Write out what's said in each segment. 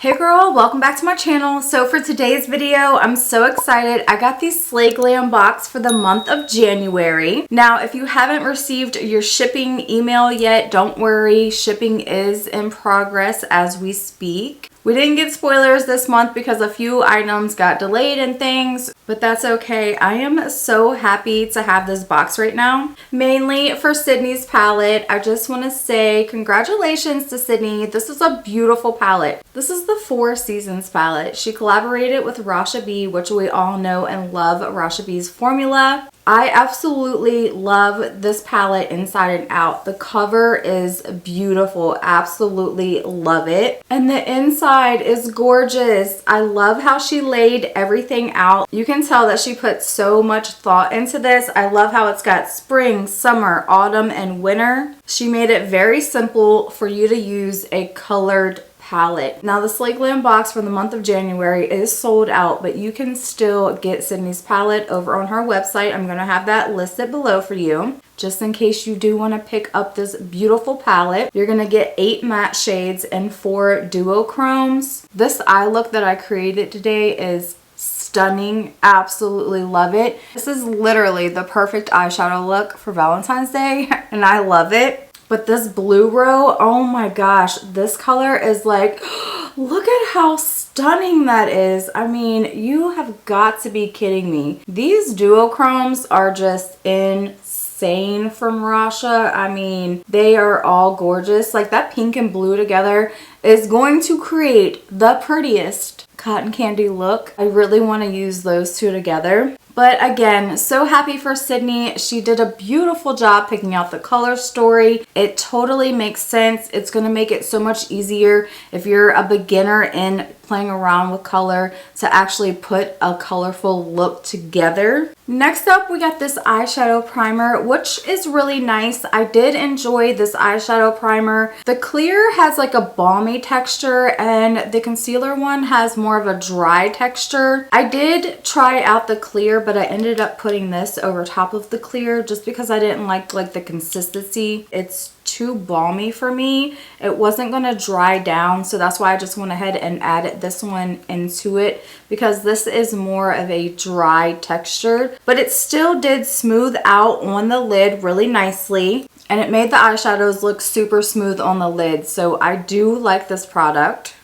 Hey girl, welcome back to my channel. So for today's video, I'm so excited. I got the Slay Glam box for the month of January. Now, if you haven't received your shipping email yet, don't worry. Shipping is in progress as we speak. We didn't get spoilers this month because a few items got delayed and things, but that's okay. I am so happy to have this box right now. Mainly for Sydney's palette. I just want to say congratulations to Sydney. This is a beautiful palette. This is the Four Seasons palette. She collaborated with Rasha B, which we all know and love Rasha B's formula. I absolutely love this palette inside and out. The cover is beautiful. Absolutely love it. And the inside is gorgeous. I love how she laid everything out. You can tell that she put so much thought into this. I love how it's got spring, summer, autumn, and winter. She made it very simple for you to use a colored palette. Now the Slay Glam box for the month of January is sold out, but you can still get Sydney's palette over on her website. I'm going to have that listed below for you. Just in case you do want to pick up this beautiful palette, you're going to get 8 matte shades and 4 duochromes. This eye look that I created today is stunning. Absolutely love it. This is literally the perfect eyeshadow look for Valentine's Day and I love it. But this blue row, oh my gosh, this color is like, look at how stunning that is. I mean, you have got to be kidding me. These duochromes are just insane from Rasha. I mean, they are all gorgeous. Like that pink and blue together is going to create the prettiest cotton candy look. I really want to use those two together. But again, so happy for Sydney. She did a beautiful job picking out the color story. It totally makes sense. It's going to make it so much easier if you're a beginner in playing around with color to actually put a colorful look together. Next up, we got this eyeshadow primer, which is really nice. I did enjoy this eyeshadow primer. The clear has like a balmy texture and the concealer one has more of a dry texture. I did try out the clear, but I ended up putting this over top of the clear just because I didn't like the consistency. It's too balmy for me. It wasn't going to dry down, so that's why I just went ahead and added this one into it because this is more of a dry texture, but it still did smooth out on the lid really nicely and it made the eyeshadows look super smooth on the lid, so I do like this product.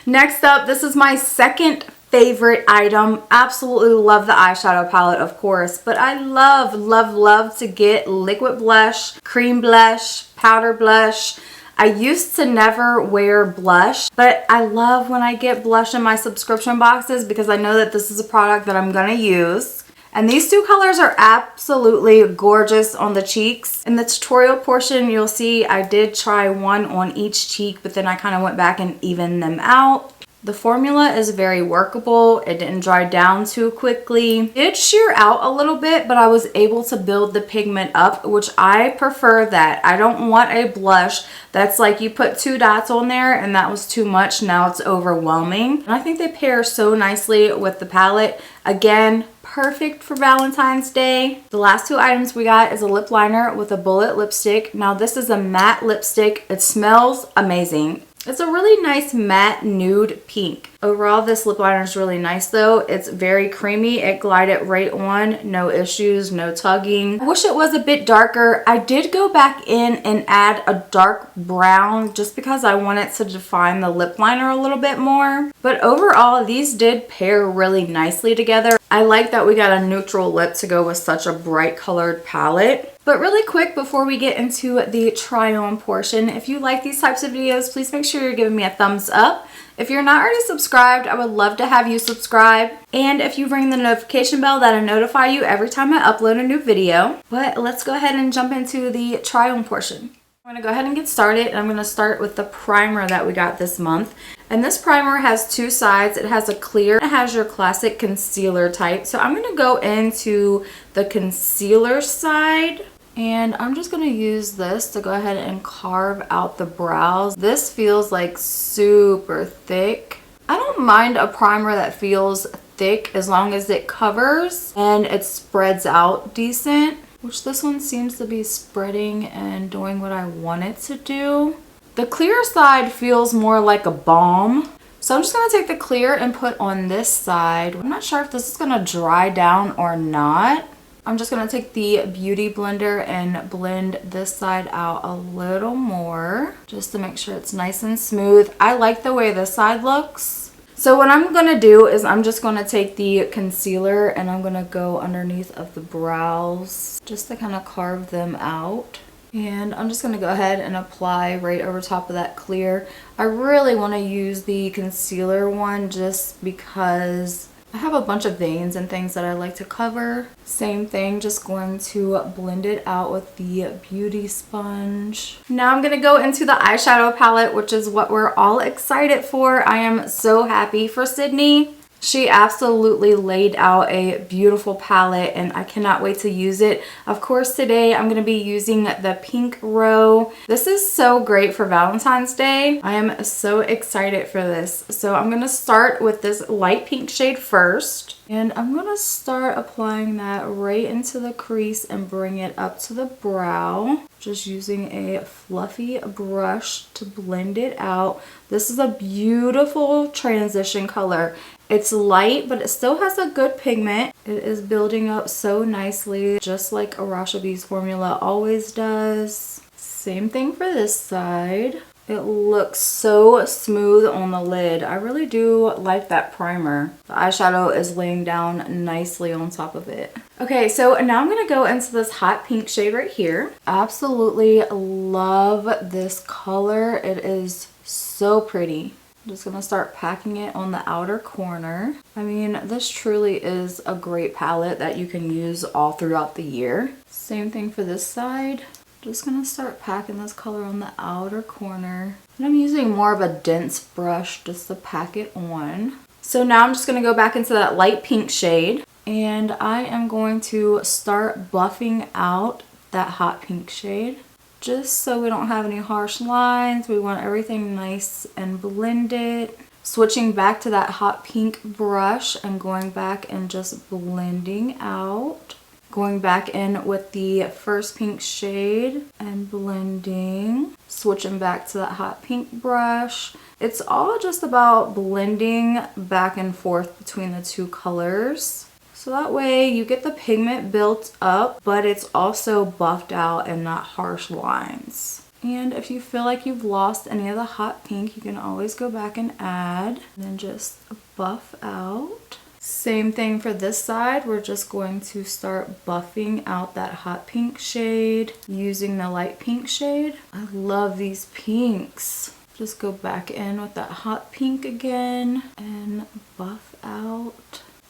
Next up, this is my second favorite item. Absolutely love the eyeshadow palette, of course, but I love to get liquid blush, cream blush, powder blush. I used to never wear blush, but I love when I get blush in my subscription boxes because I know that this is a product that I'm gonna use. And these two colors are absolutely gorgeous on the cheeks. In the tutorial portion, you'll see I did try one on each cheek, but then I kind of went back and evened them out. The formula is very workable. It didn't dry down too quickly. It did sheer out a little bit, but I was able to build the pigment up, which I prefer that. I don't want a blush that's like you put 2 dots on there and that was too much. Now it's overwhelming. And I think they pair so nicely with the palette. Again, perfect for Valentine's Day. The last 2 items we got is a lip liner with a bullet lipstick. Now this is a matte lipstick. It smells amazing. It's a really nice matte nude pink. Overall, this lip liner is really nice though. It's very creamy. It glided right on. No issues, no tugging. I wish it was a bit darker. I did go back in and add a dark brown just because I wanted to define the lip liner a little bit more. But overall, these did pair really nicely together. I like that we got a neutral lip to go with such a bright colored palette. But really quick before we get into the try on portion, if you like these types of videos, please make sure you're giving me a thumbs up. If you're not already subscribed, I would love to have you subscribe. And if you ring the notification bell, that'll notify you every time I upload a new video. But let's go ahead and jump into the try on portion. I'm going to go ahead and get started. And I'm going to start with the primer that we got this month. And this primer has 2 sides. It has a clear, it has your classic concealer type. So I'm going to go into the concealer side. And I'm just going to use this to go ahead and carve out the brows. This feels like super thick. I don't mind a primer that feels thick as long as it covers and it spreads out decent, which this one seems to be spreading and doing what I want it to do. The clear side feels more like a balm. So I'm just going to take the clear and put on this side. I'm not sure if this is going to dry down or not. I'm just going to take the Beauty Blender and blend this side out a little more just to make sure it's nice and smooth. I like the way this side looks. So what I'm going to do is I'm just going to take the concealer and I'm going to go underneath of the brows just to kind of carve them out. And I'm just going to go ahead and apply right over top of that clear. I really want to use the concealer one just because I have a bunch of veins and things that I like to cover. Same thing, just going to blend it out with the beauty sponge. Now I'm going to go into the eyeshadow palette, which is what we're all excited for. I am so happy for Sydney. She absolutely laid out a beautiful palette and I cannot wait to use it. Of course, today I'm going to be using the Pink Row. This is so great for Valentine's Day. I am so excited for this. So I'm going to start with this light pink shade first. And I'm going to start applying that right into the crease and bring it up to the brow. Just using a fluffy brush to blend it out. This is a beautiful transition color. It's light, but it still has a good pigment. It is building up so nicely, just like Arashabi's formula always does. Same thing for this side. It looks so smooth on the lid. I really do like that primer. The eyeshadow is laying down nicely on top of it. Okay, so now I'm going to go into this hot pink shade right here. Absolutely love this color. It is so pretty. I'm just going to start packing it on the outer corner. I mean, this truly is a great palette that you can use all throughout the year. Same thing for this side. Just going to start packing this color on the outer corner. And I'm using more of a dense brush just to pack it on. So now I'm just going to go back into that light pink shade. And I am going to start buffing out that hot pink shade. Just so we don't have any harsh lines. We want everything nice and blended. Switching back to that hot pink brush and going back and just blending out. Going back in with the first pink shade and blending. Switching back to that hot pink brush. It's all just about blending back and forth between the two colors. So that way you get the pigment built up, but it's also buffed out and not harsh lines. And if you feel like you've lost any of the hot pink, you can always go back and add and then just buff out. Same thing for this side. We're just going to start buffing out that hot pink shade using the light pink shade. I love these pinks. Just go back in with that hot pink again and buff out.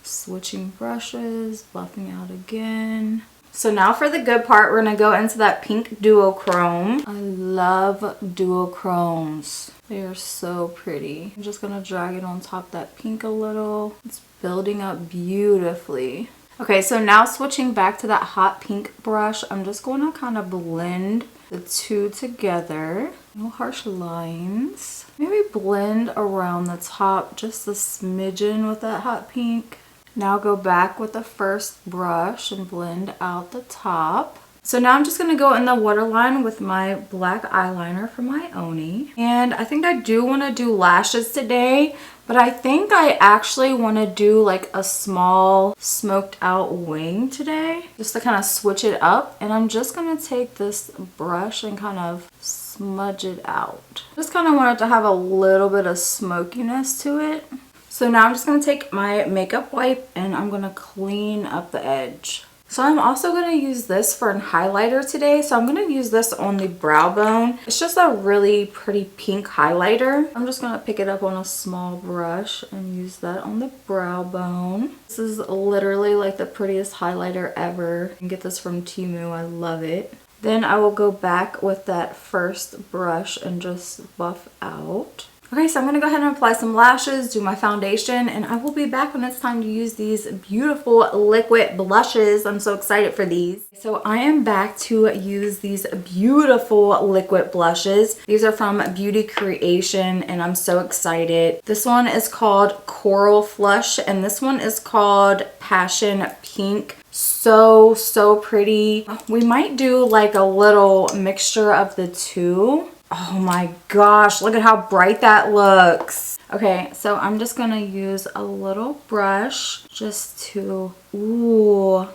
Switching brushes, buffing out again. So now for the good part, we're going to go into that pink duochrome. I love duochromes. They are so pretty. I'm just going to drag it on top of that pink a little. It's building up beautifully. Okay, so now switching back to that hot pink brush, I'm just going to kind of blend the two together. No harsh lines. Maybe blend around the top just a smidgen with that hot pink. Now go back with the first brush and blend out the top. So now I'm just going to go in the waterline with my black eyeliner from my Oni. And I think I do want to do lashes today, but I think I actually want to do like a small smoked out wing today, just to kind of switch it up. And I'm just going to take this brush and kind of smudge it out. Just kind of want it to have a little bit of smokiness to it. So now I'm just going to take my makeup wipe and I'm going to clean up the edge. So I'm also going to use this for a highlighter today. So I'm going to use this on the brow bone. It's just a really pretty pink highlighter. I'm just going to pick it up on a small brush and use that on the brow bone. This is literally like the prettiest highlighter ever. You can get this from Temu. I love it. Then I will go back with that first brush and just buff out. Okay, so I'm going to go ahead and apply some lashes, do my foundation, and I will be back when it's time to use these beautiful liquid blushes. I'm so excited for these. So I am back to use these beautiful liquid blushes. These are from Beauty Creation, and I'm so excited. This one is called Coral Flush, and this one is called Passion Pink. So pretty. We might do like a little mixture of the two. Oh my gosh, look at how bright that looks. Okay, so I'm just gonna use a little brush just to, ooh,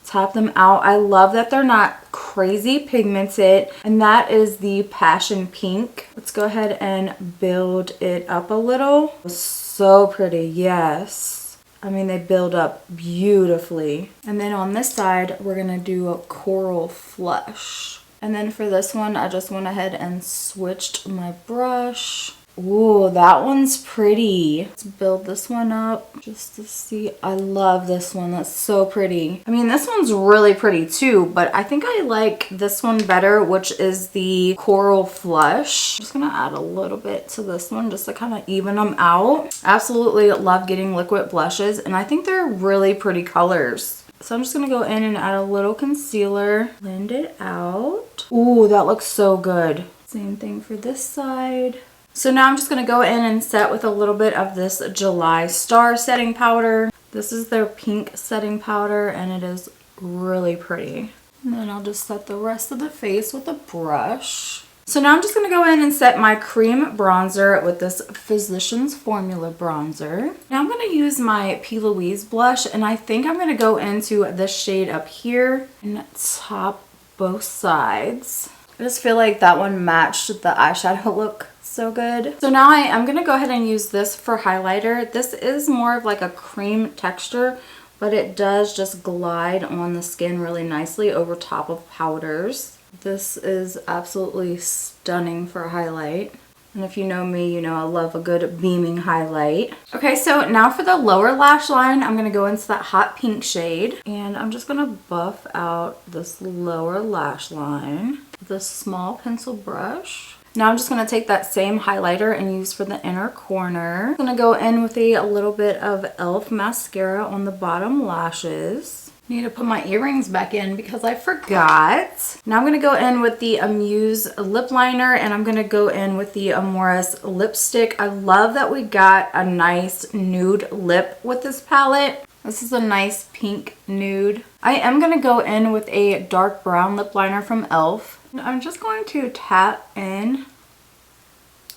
tap them out. I love that they're not crazy pigmented, and that is the Passion Pink. Let's go ahead and build it up a little. So pretty, yes. I mean, they build up beautifully. And then on this side, we're gonna do a Coral Flush. And then for this one, I just went ahead and switched my brush. Ooh, that one's pretty. Let's build this one up just to see. I love this one. That's so pretty. I mean, this one's really pretty too, but I think I like this one better, which is the Coral Flush. I'm just gonna add a little bit to this one just to kind of even them out. Absolutely love getting liquid blushes, and I think they're really pretty colors. So I'm just gonna go in and add a little concealer, blend it out. Ooh, that looks so good. Same thing for this side. So now I'm just going to go in and set with a little bit of this July Star setting powder. This is their pink setting powder, and it is really pretty. And then I'll just set the rest of the face with a brush. So now I'm just going to go in and set my cream bronzer with this Physicians Formula bronzer. Now I'm going to use my P. Louise blush, and I think I'm going to go into this shade up here and top both sides. I just feel like that one matched the eyeshadow look so good. So now I'm going to go ahead and use this for highlighter. This is more of like a cream texture, but it does just glide on the skin really nicely over top of powders. This is absolutely stunning for a highlight. And if you know me, you know I love a good beaming highlight. Okay, so now for the lower lash line, I'm going to go into that hot pink shade. And I'm just going to buff out this lower lash line with a small pencil brush. Now I'm just going to take that same highlighter and use for the inner corner. I'm going to go in with a little bit of e.l.f. mascara on the bottom lashes. Need to put my earrings back in because I forgot. Now I'm going to go in with the Amuse lip liner, and I'm going to go in with the Amoris lipstick. I love that we got a nice nude lip with this palette. This is a nice pink nude. I am going to go in with a dark brown lip liner from e.l.f. I'm just going to tap in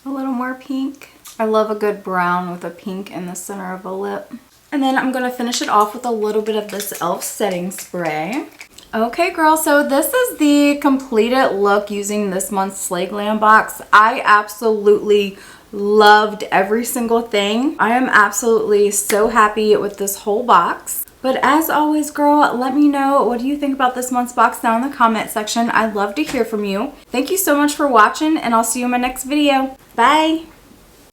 a little more pink. I love a good brown with a pink in the center of a lip. And then I'm going to finish it off with a little bit of this e.l.f. setting spray. Okay, girl, so this is the completed look using this month's Slay Glam box. I absolutely loved every single thing. I am absolutely so happy with this whole box. But as always, girl, let me know what do you think about this month's box down in the comment section. I'd love to hear from you. Thank you so much for watching, and I'll see you in my next video. Bye!